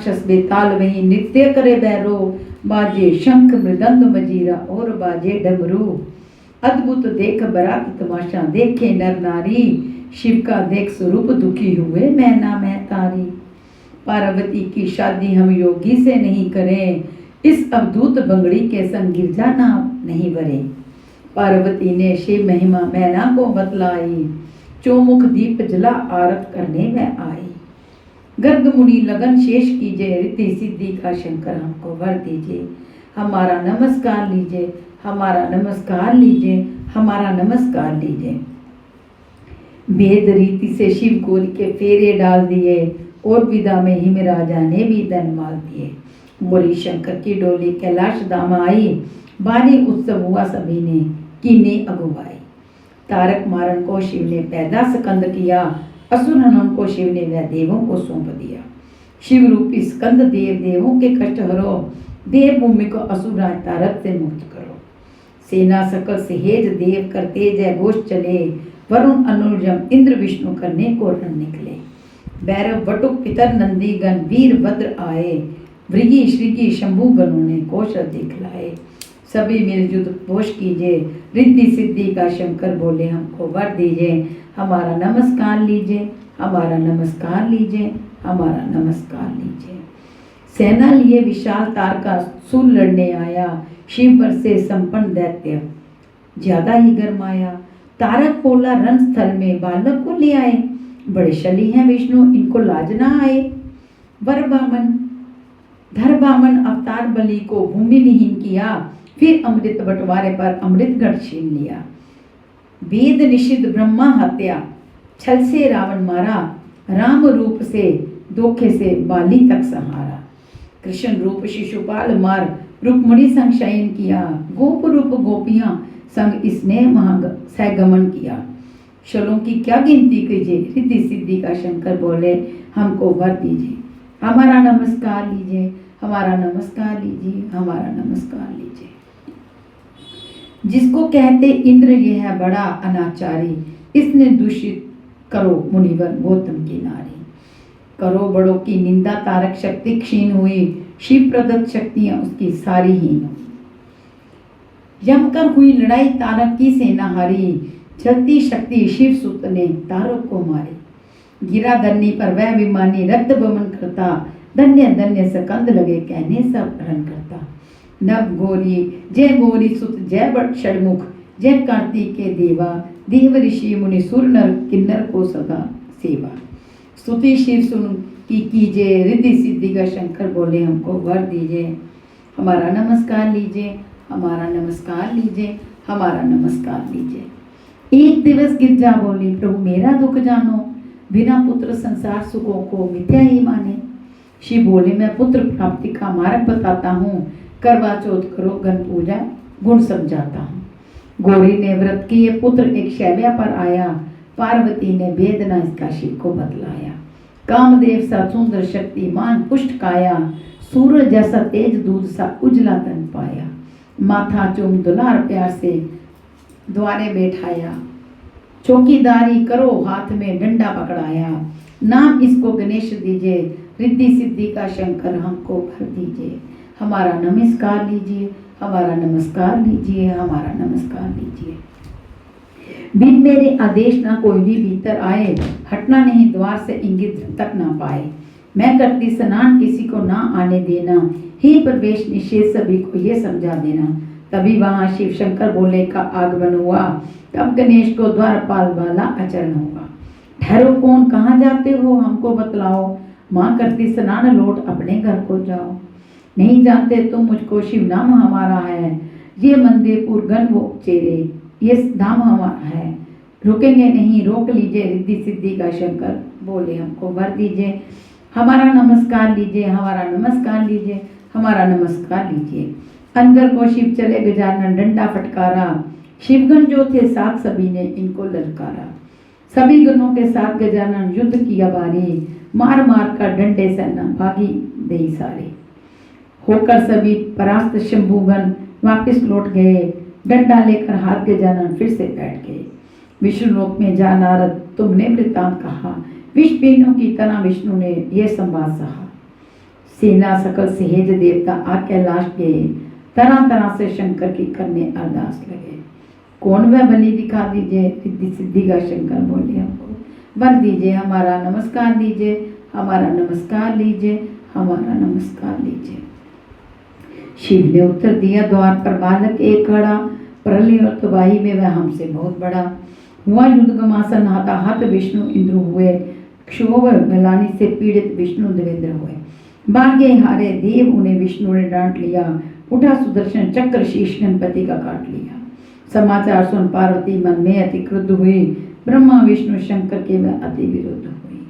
राक्षस बेताल वही नृत्य करे बैरो, बाजे शंख मृदंग मजीरा और बाजे डमरू। अद्भुत देख बरात तमाशा देखे नर नारी, शिव का देख स्वरूप दुखी हुए मैना महतारी। पार्वती की शादी हम योगी से नहीं करें, इस अवधूत बंगड़ी के संग गिरजा नाम नहीं भरे। पार्वती ने शिव महिमा मैना को बतलाई, चौमुख दीप जला आरत करने में आई। गर्ग मुनि लगन शेष कीजिए, रिद्धि सिद्धि का शंकर हमको वर दीजिए। हमारा नमस्कार लीजिए, हमारा नमस्कार लीजिए, हमारा नमस्कार लीजिए। भेद रीति से शिव गौरी के फेरे डाल दिए, और विदा में हिमराजा ने भी धन माल दिए। गौरी शंकर की डोली कैलाश धाम आई, बारी उत्सव हुआ सभी ने कीने अगुवाई। तारक मारन को शिव ने पैदा स्कंद किया, असुर हनन को शिव ने वह देवों को सौंप दिया। शिव रूपी स्कंद देव देवों के कष्ट हरो, देव भूमि को असुर राज तारक से मुक्त करो। सेना सकल सहेज देव करते जय घोष चले, वरुण अनुजम इंद्र विष्णु करने को रण निकले। भैरव वटुक पितर नंदी गण वीर भद्र आए, भृगी श्रीगी शंभु गणों ने कोश दिखलाए। सभी मिलजुल घोष कीजिए, रिद्धि सिद्धि का शंकर बोले हमको वर दीजिए। हमारा नमस्कार लीजिए, हमारा नमस्कार लीजिए, हमारा नमस्कार लीजिए। सेना लिए विशाल तारका सूल लड़ने आया, शिव पर से संपन्न दैत्य ज्यादा ही गरमाया। तारक बोला रणस्थल में बालक को ले आए, बड़े शली हैं विष्णु इनको लाज ना आए। वर बामन धर बामन अवतार बलि को भूमि विहीन किया, फिर अमृत बंटवारे पर अमृत गढ़ छीन लिया। वेद निषिद्ध ब्रह्मा हत्या, छल से रावण मारा, राम रूप से धोखे से बाली तक संहारा। कृष्ण रूप शिशुपाल मार, रुक्मणी संग शयन किया, गोप रूप गोपियां संग इसने सहगमन किया। शलों की क्या गिनती कीजिए, रिद्धि सिद्धि का शंकर बोले हमको वर दीजिए। हमारा नमस्कार लीजिए, हमारा नमस्कार लीजिए, हमारा नमस्कार लीजिए। जिसको कहते इंद्र ये है बड़ा अनाचारी, इसने दूषित करो मुनिवर गौतम की नारी। करो बड़ों की निंदा, तारक शक्ति क्षीण हुई, शिव प्रदत्त शक्तियां उसकी सारी हीन हुई। यमकर हुई लड़ाई, तारक की सेना हारी, चलती शक्ति शिव सुत ने तारक को मारी। गिरा धरनी पर वह विमानी, रक्त बमन करता, धन्य धन्य सकंद लगे कहने सब रण करता। नव गौरी जय गौरी सुत जय बट षडमुख, जय कार्तिक के देवा, देव ऋषि मुनि सुर नर किन्नर को सदा सेवा। स्तुति शिव सुन की कीजिए, रिद्धि सिद्धि का शंकर बोले हमको वर दीजिए। हमारा नमस्कार लीजिए, हमारा नमस्कार लीजिए, हमारा नमस्कार लीजिए। एक दिवस गिरजा बोली प्रभु मेरा दुख जानो, बिना पुत्र संसार सुखों को मिथ्या ही माने। शिव बोले मैं पुत्र प्राप्ति का मार्ग बताता हूँ, करवा चौथ करो गण पूजा गुण समझाता हूँ। गौरी ने व्रत किए, पुत्र एक शैव्या पर आया, पार्वती ने वेदना इसका शिव को बतलाया। कामदेव सा सुंदर शक्तिमान पुष्ट काया, सूरज जैसा तेज दूध सा उजला तन पाया। माथा चूम दुलार प्यार से द्वारे बैठाया, चौकीदारी करो हाथ में डंडा पकड़ाया। नाम इसको गणेश दीजिए, रिद्धि सिद्धि का शंकर हमको भर दीजिए। हमारा नमस्कार लीजिए, हमारा नमस्कार लीजिए, हमारा नमस्कार लीजिए। बिन मेरे आदेश ना कोई भी भीतर आए, हटना नहीं द्वार से इंगित तक ना पाए। मैं करती स्नान किसी को ना आने देना, हे प्रवेश निषेध सभी को ये समझा देना। तभी वहां शिव शंकर बोले का आगमन हुआ, तब गणेश को द्वारपाल वाला आचरण हुआ। ठहरो कौन कहाँ जाते हो हमको बतलाओ, माँ करती स्नान लौट अपने घर को जाओ। नहीं जानते तुम मुझको शिव नाम हमारा है, ये मंदिरपुर गण वो चेरे, ये धाम हमारा है। रुकेंगे नहीं रोक लीजिए, रिद्धि सिद्धि का शंकर बोले हमको वर दीजिए। हमारा नमस्कार लीजिए, हमारा नमस्कार लीजिए, हमारा नमस्कार लीजिए। अंदर को शिव चले गजानन डंडा फटकारा, शिवगण जो थे साथ सभी ने इनको ललकारा। सभी गणों के साथ गजानन युद्ध किया बारी, मार मार कर डंडे से न भागी दे सारे। होकर सभी परास्त शंभुगण वापिस लौट गए, डंडा लेकर हाथ गजानन फिर से बैठ गए। विष्णु लोक में जा नारद तुमने वृतांत कहा, विष पीनों की तरह विष्णु ने यह संवाद सहा। सेना सकल सहेज देवता आ कैलाश गए, तरह तरह से शंकर की करने अरदास लगे। कौन वह बलि दिखा दीजिए, रिद्धि सिद्धि का शंकर बोले हमको वर दीजिए, हमारा नमस्कार लीजिए, हमारा नमस्कार लीजिए, हमारा नमस्कार लीजिए। शिव ने उत्तर दिया, द्वार पर बालक एक खड़ा, प्रलय और तबाही में वह हमसे बहुत बड़ा। हुआ युद्ध घमासन, हताहत विष्णु इंद्र हुए, क्षोभ गलानी से पीड़ित विष्णु देवेंद्र हुए। भाग्य हारे देव उन्हें विष्णु ने डांट लिया, उठा सुदर्शन चक्र शीश गणपति का काट लिया। समाचार सुन पार्वती मन में अति क्रुद्ध हुई, ब्रह्मा विष्णु शंकर के वह अति विरुद्ध हुई।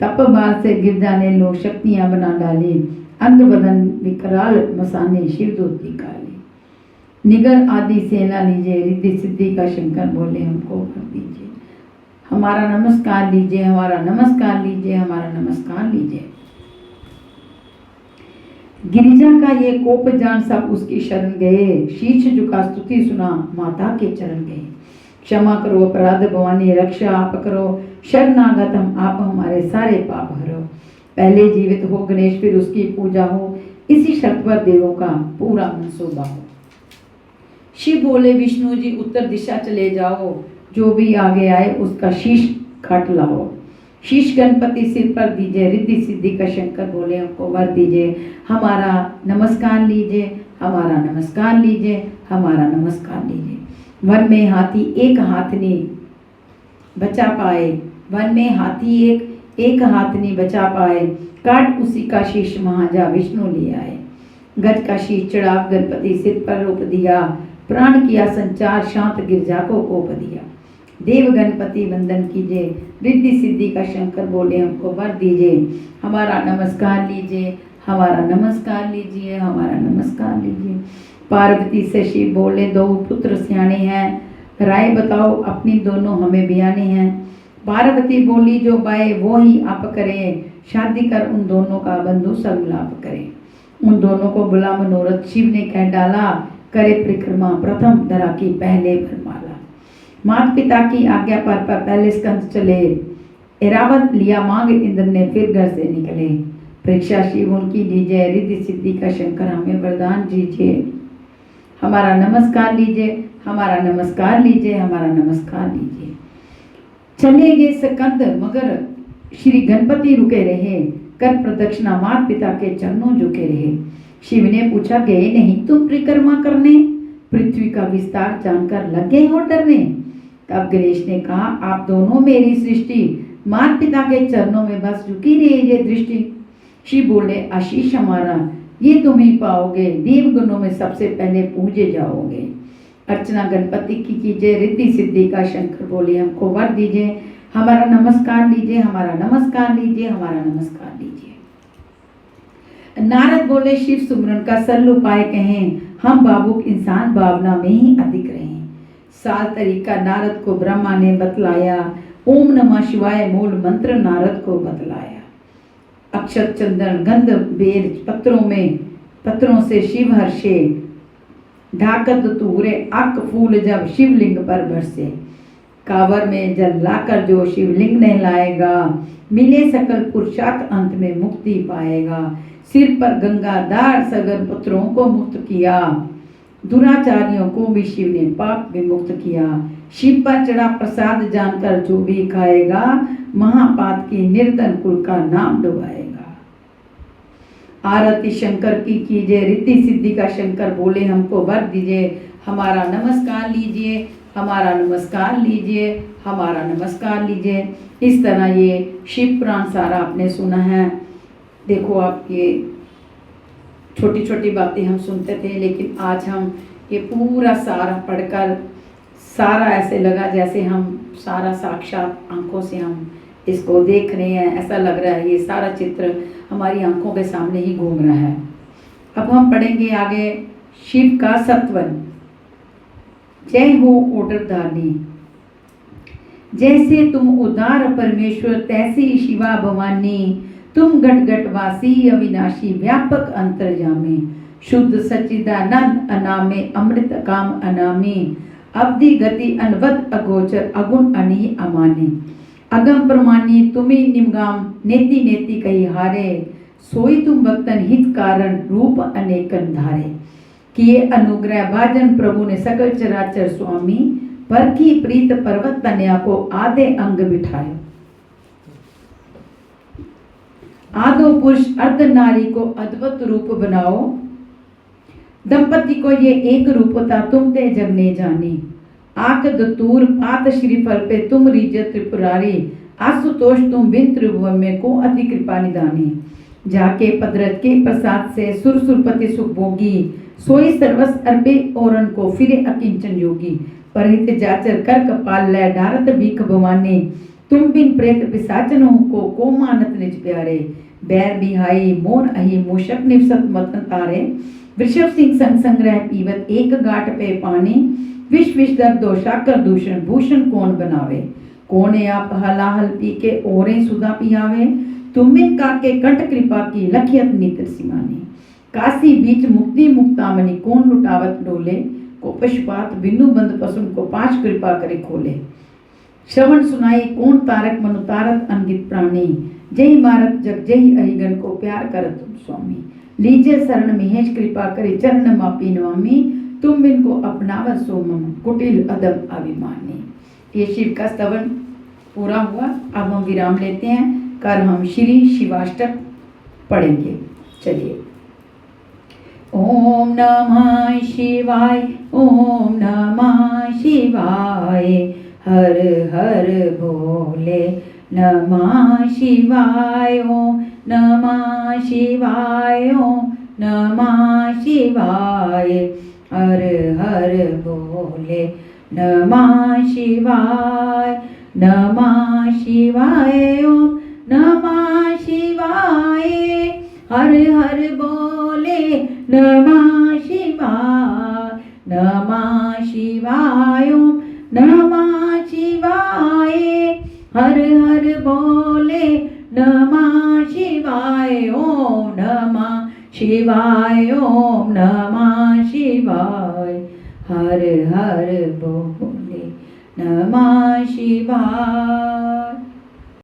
तप बाल से गिर जाने लोग शक्तियां बना डाली, अंग बदन विकराल मसाने शिव दूती काली। निगर आदि सेना लीजिए, रिद्धि सिद्धि का शंकर बोले हमको कर दीजिए, हमारा नमस्कार लीजिए, हमारा नमस्कार लीजिए, हमारा नमस्कार लीजिए। गिरिजा का ये कोप जान सब उसकी शरण गए, शीश झुका स्तुति सुना माता के चरण गए। क्षमा करो अपराध भवानी, रक्षा आप करो, शरणागत हम आप हमारे सारे पाप हरो। पहले जीवित हो गणेश, फिर उसकी पूजा हो, इसी शर्त पर देवों का पूरा मनसूबा हो। शिव बोले विष्णु जी उत्तर दिशा चले जाओ, जो भी आगे आए उसका शीश काट लाओ। शीश गणपति सिर पर दीजिए, रिद्धि सिद्धि का शंकर बोले हमको वर दीजिए, हमारा नमस्कार लीजिए, हमारा नमस्कार लीजिए, हमारा नमस्कार लीजिए। वन में हाथी एक हाथनी बचा पाए, वन में हाथी एक हाथनी बचा पाए, काट उसी का शीश महाजा विष्णु ले आए। गज का शीश चढ़ा गणपति सिर पर रोप दिया, प्राण किया संचार शांत गिरजा को कोप दिया। देव गणपति वंदन कीजिए, रिद्धि सिद्धि का शंकर बोले हमको वर दीजिए, हमारा नमस्कार लीजिए, हमारा नमस्कार लीजिए, हमारा नमस्कार लीजिए। पार्वती से शिव बोले दो पुत्र सियाने हैं, राय बताओ अपनी दोनों हमें बियाने हैं। पार्वती बोली जो बाए वो ही आप करें, शादी कर उन दोनों का बंधु संलाप करें। उन दोनों को बुला मनोरथ शिव ने कह डाला, करे परिक्रमा प्रथम धरा की पहले भरमाला। माता पिता की आज्ञा पर पहले स्कंद चले, एरावत लिया मांग इंद्र ने फिर घर से निकले। परीक्षा शिव उनकी लीजिए, रिद्धि सिद्धि का शंकर हमें वरदान दीजिए, हमारा नमस्कार लीजिए, हमारा नमस्कार लीजिए, हमारा नमस्कार लीजिए। चले गए स्कंद मगर श्री गणपति रुके रहे, कर प्रदक्षिणा माता पिता के चरणों झुके रहे। शिव ने पूछा गए नहीं तुम परिक्रमा करने, पृथ्वी का विस्तार जानकर लग गए हो डरने। तब गणेश ने कहा आप दोनों मेरी सृष्टि, माता पिता के चरणों में बस झुकी रही ये दृष्टि। शिव बोले आशीष हमारा ये तुम ही पाओगे, देवगणों में सबसे पहले पूजे जाओगे। अर्चना गणपति की कीजिए, रिद्धि सिद्धि का शंकर बोले हमको वर दीजिए, हमारा नमस्कार लीजिए, हमारा नमस्कार लीजिए, हमारा नमस्कार लीजिए। नारद बोले शिव सुमरन का सरल उपाय कहें, हम बाबुक इंसान भावना में ही अधिक रहें। साल तरीका नारद को ब्रह्मा ने बतलाया, ओम नमः शिवाय मूल मंत्र नारद को बतलाया। अक्षत चंदन गंध बेल पत्रों से शिव हर्षे, ढाकत तूरे अक फूल जब शिवलिंग पर बरसे। कावर में जल लाकर जो शिवलिंग नहलाएगा, मिले सकल पुरुषार्थ अंत में मुक्ति पाएगा। सिर पर गंगाधार सगर पुत्रों को मुक्त किया, दुराचारियों को भी शिव ने पाप विमुक्त किया। शिव पर चढ़ा प्रसाद जानकर जो भी खाएगा, महापात की निर्धन कुल का नाम डुबाएगा। आरती शंकर की कीजिए, रिद्धि सिद्धि का शंकर बोले हमको वर दीजिए, हमारा नमस्कार लीजिए, हमारा नमस्कार लीजिए, हमारा नमस्कार लीजिए। इस तरह ये शिव पुराण सारा आपने सुना है। देखो आप ये छोटी छोटी बातें हम सुनते थे, लेकिन आज हम ये पूरा सारा पढ़कर सारा ऐसे लगा जैसे हम सारा साक्षात आंखों से हम इसको देख रहे हैं। ऐसा लग रहा है ये सारा चित्र हमारी आंखों के सामने ही घूम रहा है। अब हम पढ़ेंगे आगे शिव का सत्वन। जय हो ओडरदानी, जैसे तुम उदार परमेश्वर तैसी शिवा भवानी। तुम गट गट वासी अविनाशी व्यापक अंतर्यामी। शुद्ध सच्चिदानंद अनामे अमृत काम अनामी। अवधि गति अनवद अगोचर अगुण अनी अमानी। अगम प्रमाणी तुम्ही निमगाम नेति नेति कही हारे। सोई तुम भक्तन हित कारण रूप अनेकन धारे। किए अनुग्रह भाजन प्रभु ने सकल चराचर स्वामी, पर की प्रीत पर्वत तनया को आधे अंग बिठाए। आधो पुरुष अर्ध नारी को अद्भुत रूप बनाओ, दंपति को ये एक रूपता तुम ते जग ने जानी। आक दतूर पात श्रीफल पे तुम रीज त्रिपुरारी, आशुतोष तुम बिन त्रिभुवन में को अति कृपा निधानी। जाके पदरत के प्रसाद से सुर सुरपति सुख भोगी, सोई सर्वस अर्पे औरन को फिरे अकिंचन योगी। परहित जाचर कर कपाल लय डारत भीख भवानी, तुम बिन प्रेत पिशाचनों को मानत निज प्यारे। बैर बिहाई मोर अहि मूषक निवसत मतन तारे, वृषभ सिंह संग संग्रह पीवत एक गाट पे पानी। विष विष दर दोषाकर दूषण भूषण कौन बनावे, कौन आप हलाहल पी के ओरे सुधा पियावे। तुम बिन काके कंठ कृपा की लखियत नित्र सिमानी, काशी बीच मुक्ति मुक्तामणि कौन लुटावत डोले। को पशुपात बिनु बंद पसुन को पांच कृपा करे खोले। श्रवण सुनाई कौन तारक मनु तारत अनगित प्राणी, जय मारत जग जय अहिगन को प्यार करत तुम स्वामी। लीजे शरण महेश कृपा करे चरण मापी नवामी, तुम बिन को अपनावत सो मम कुटिल अदम अभिमानी। ये शिव का स्तवन पूरा हुआ। अब हम विराम लेते हैं, कर हम श्री शिवाष्टक पढ़ेंगे। चलिए। ओम नमः शिवाय, ओम नमः शिवाय, हर हर भोले नमः शिवाय। ओम नमः शिवाय, ओम नमः शिवाय, हर हर भोले नमः शिवाय। नमः शिवाय, ओम नमः शिवाय, हर हर बोले नमः शिवाय। नमः शिवाय, ओम नमः शिवाय, हर हर बोले नमः शिवाय। ओम नमः शिवाय, ओम नमः शिवाय, हर हर बोले नमः शिवाय।